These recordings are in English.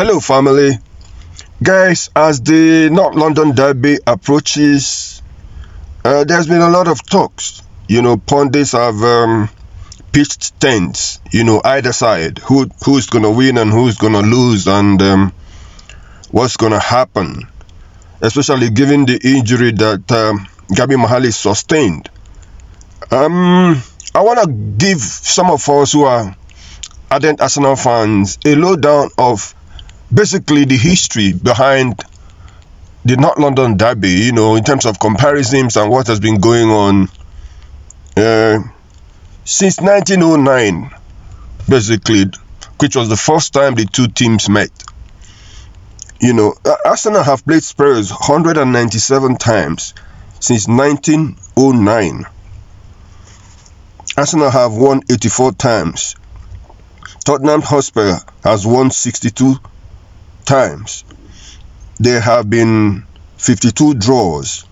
Hello, family. Guys, as the North London Derby approaches, there's been a lot of talks. Pundits have pitched tents, either side, who's going to win and who's going to lose, and what's going to happen, especially given the injury that Gabi Mahali sustained. I want to give some of us who are ardent Arsenal fans a lowdown of basically the history behind the North London Derby, in terms of comparisons and what has been going on since 1909, basically, which was the first time the two teams met. Arsenal have played Spurs 197 times since 1909. Arsenal have won 84 times. Tottenham Hotspur has won 62 times. There have been 52 draws.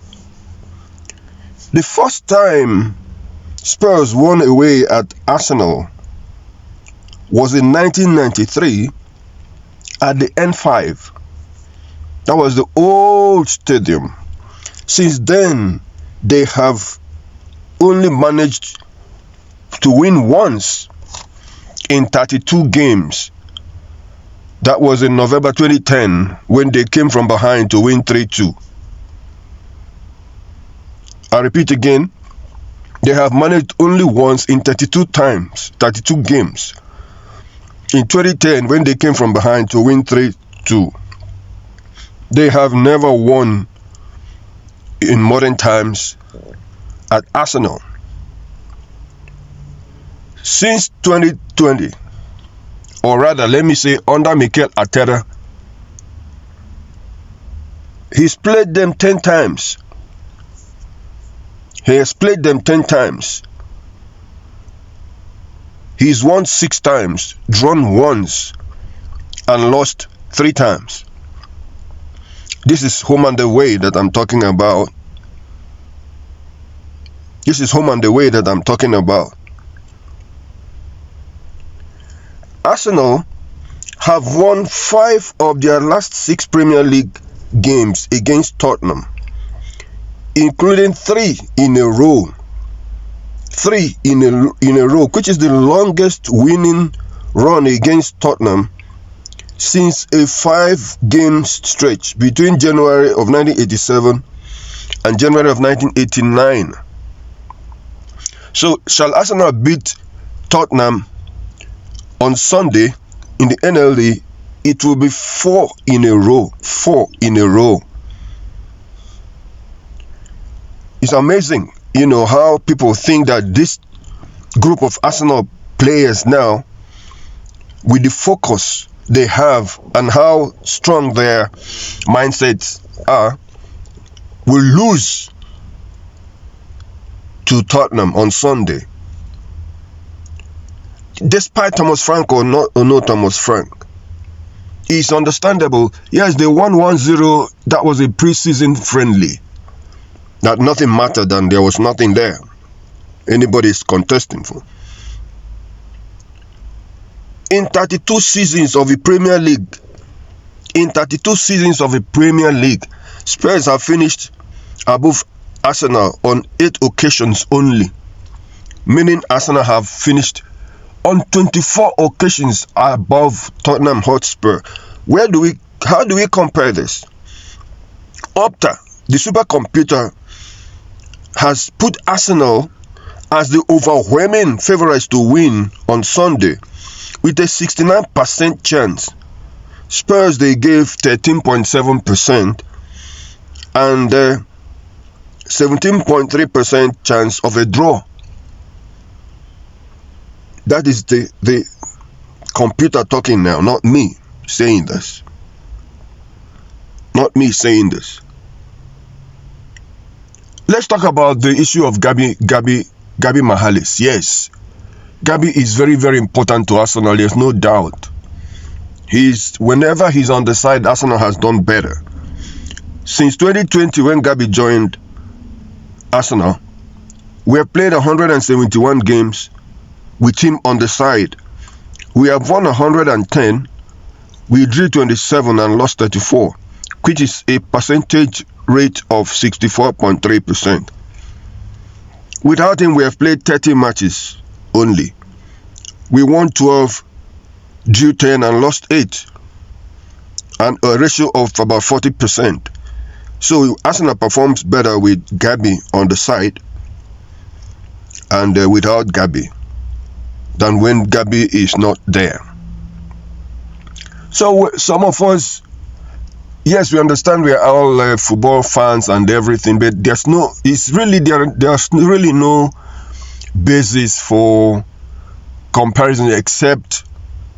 The first time Spurs won away at Arsenal was in 1993 at the N5. That was the old stadium. Since then, they have only managed to win once in 32 games. That was in November 2010 when they came from behind to win 3-2. I repeat again, they have managed only once in 32 games. In 2010 when they came from behind to win 3-2. They have never won in modern times at Arsenal. Since 2020, or rather, let me say, under Mikel Arteta, he's played them 10 times. He has played them 10 times. He's won 6 times, drawn once, and lost 3 times. This is home and away that I'm talking about. Arsenal have won 5 of their last 6 Premier League games against Tottenham, including 3 in a row. 3 in a row, which is the longest winning run against Tottenham since a 5-game stretch between January of 1987 and January of 1989. So, shall Arsenal beat Tottenham on Sunday in the NLD? It will be 4 in a row. 4 in a row. It's amazing, how people think that this group of Arsenal players now, with the focus they have and how strong their mindsets are, will lose to Tottenham on Sunday. Despite Thomas Frank or no Thomas Frank, it's understandable. Yes, they won 1-0. That was a preseason friendly. That nothing mattered and there was nothing there anybody's contesting for. In 32 seasons of the Premier League, Spurs have finished above Arsenal on 8 occasions only, meaning Arsenal have finished on 24 occasions above Tottenham Hotspur. How do we compare this? Opta, the supercomputer, has put Arsenal as the overwhelming favourites to win on Sunday with a 69% chance. Spurs, they gave 13.7% and 17.3% chance of a draw. That is the computer talking now, not me saying this. Let's talk about the issue of Gabi Mahalis. Yes, Gabi is very, very important to Arsenal. There's no doubt. Whenever he's on the side, Arsenal has done better. Since 2020, when Gabi joined Arsenal, we have played 171 games with him on the side. We have won 110, We drew 27 and lost 34, which is a percentage rate of 64.3%. Without him, we have played 30 matches only. We won 12, drew 10 and lost 8, and a ratio of about 40%. So Arsenal performs better with Gabi on the side and without Gabi than when Gabi is not there. So some of us, yes, we understand we are all football fans and everything, but there's really no basis for comparison except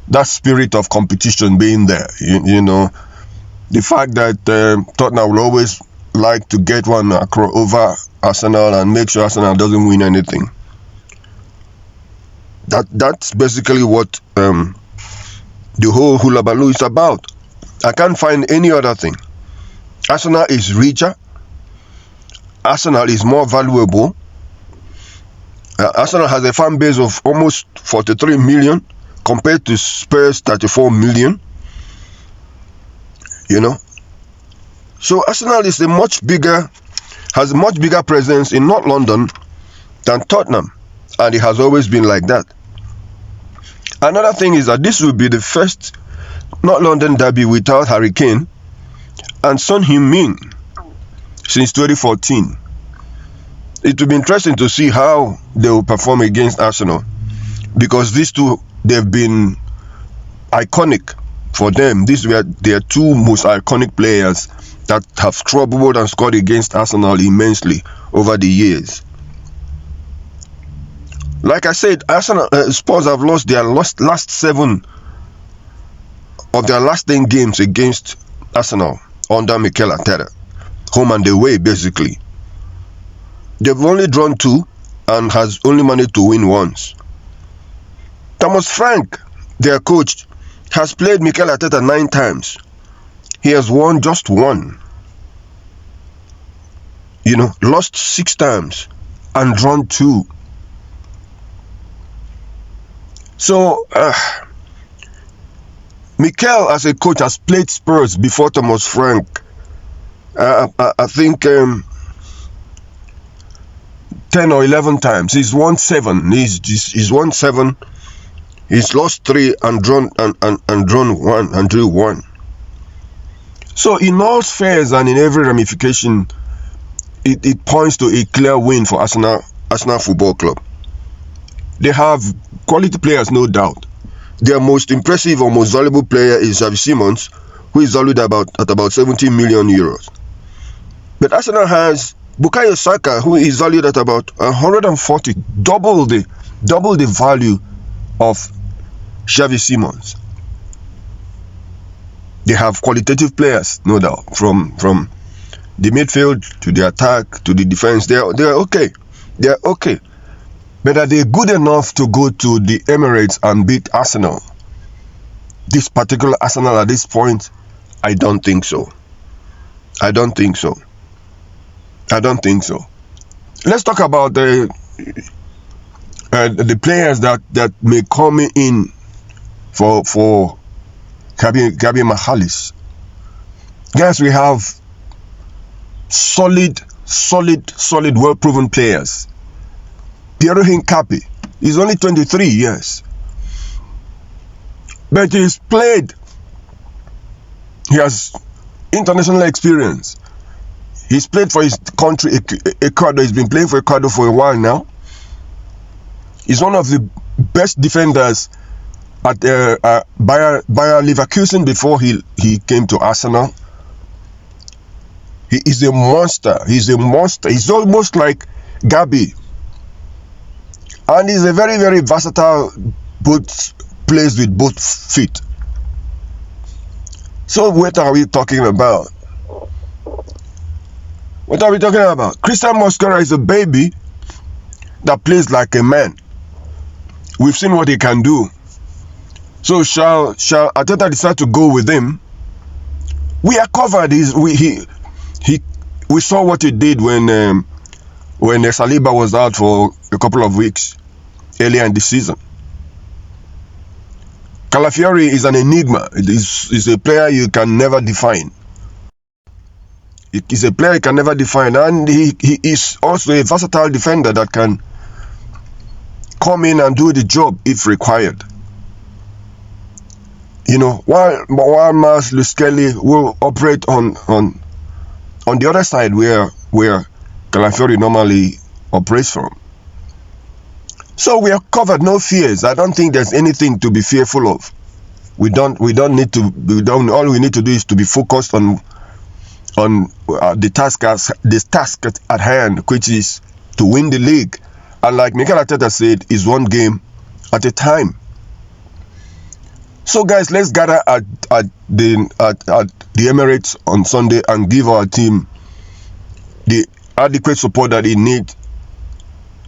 that spirit of competition being there. You know, the fact that Tottenham will always like to get one over Arsenal and make sure Arsenal doesn't win anything. That's basically what the whole hula baloo is about. I can't find any other thing. Arsenal is richer. Arsenal is more valuable. Arsenal has a fan base of almost 43 million compared to Spurs 34 million. You know, so Arsenal is has a much bigger presence in North London than Tottenham, and it has always been like that. Another thing is that this will be the first North London derby without Harry Kane and Son Heung-min since 2014. It will be interesting to see how they will perform against Arsenal, because these two, they've been iconic for them. These were their two most iconic players that have struggled and scored against Arsenal immensely over the years. Like I said, Arsenal Spurs have lost their last 7 of their last 10 games against Arsenal under Mikel Arteta, home and away basically. They've only drawn 2 and has only managed to win once. Thomas Frank, their coach, has played Mikel Arteta 9 times. He has won just 1. You know, lost 6 times and drawn 2. So, Mikel as a coach has played Spurs before Thomas Frank. I think 10 or 11 times. He's won 7. He's won 7. He's lost 3 and drawn and drawn 1 and drew 1. So in all spheres and in every ramification, it points to a clear win for Arsenal Football Club. They have quality players, no doubt. Their most impressive or most valuable player is Xavi Simons, who is valued at about 70 million euros. But Arsenal has Bukayo Saka, who is valued at about 140, double the value of Xavi Simons. They have qualitative players, no doubt, from the midfield to the attack to the defense. They are okay. They are okay. But are they good enough to go to the Emirates and beat Arsenal? This particular Arsenal at this point, I don't think so. I don't think so. Let's talk about the players that may come in for Gabi Mahalis. Guys, we have solid, well-proven players. Piero Hincapi is only 23 years, but he's played. He has international experience. He's played for his country, Ecuador. He's been playing for Ecuador for a while now. He's one of the best defenders at Bayer Leverkusen before he came to Arsenal. He is a monster. He's almost like Gabi. And he's a very, very versatile, plays with both feet. So what are we talking about? Christian Mosquera is a baby that plays like a man. We've seen what he can do. So shall Arteta decide to go with him? We are covered. We saw what he did when Saliba was out for a couple of weeks earlier in the season. Calafiori is an enigma. It is a player you can never define. It is a player you can never define, and he is also a versatile defender that can come in and do the job if required. You know, while Mas Luskeli will operate on the other side where Calafiori normally operates from. So we are covered, no fears. I don't think there's anything to be fearful of. All we need to do is to be focused on the task at hand, which is to win the league. And like Mikel Arteta said, is one game at a time. So guys, let's gather at the Emirates on Sunday and give our team the adequate support that it needs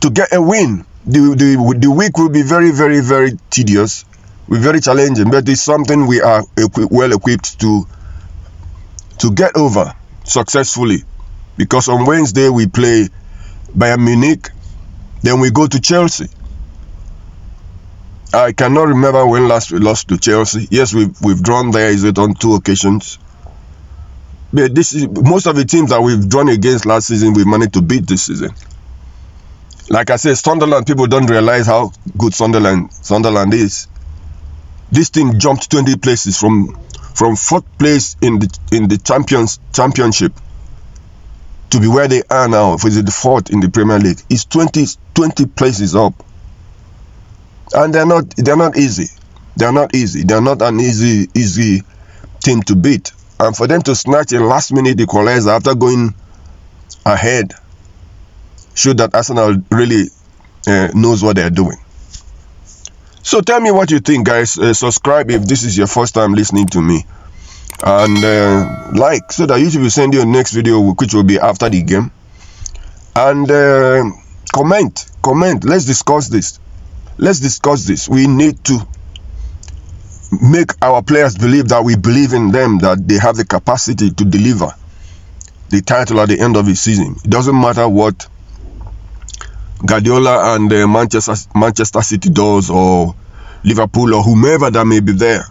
to get a win. The week will be very, very, very tedious, will be very challenging, but it's something we are well equipped to get over successfully, because on Wednesday we play Bayern Munich, then we go to Chelsea. I cannot remember when last we lost to Chelsea. Yes, we've drawn there, is it on 2 occasions? But this is most of the teams that we've drawn against last season, we managed to beat this season. Like I said, Sunderland, people don't realize how good Sunderland is. This team jumped 20 places from 4th place in the championship to be where they are now. For the 4th in the Premier League, it's 20 places up, and they're not easy. They're not easy. They're not an easy team to beat. And for them to snatch a last-minute equalizer after going ahead showed that Arsenal really knows what they're doing. So tell me what you think, guys. Subscribe if this is your first time listening to me, and like, so that YouTube will send you a next video, which will be after the game. And comment. Let's discuss this. We need to make our players believe that we believe in them, that they have the capacity to deliver the title at the end of the season. It doesn't matter what Guardiola and Manchester City does, or Liverpool, or whomever that may be there.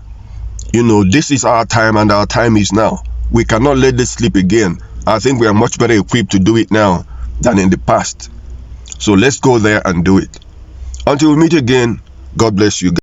You know, this is our time, and our time is now. We cannot let this slip again. I think we are much better equipped to do it now than in the past. So let's go there and do it. Until we meet again, God bless you guys.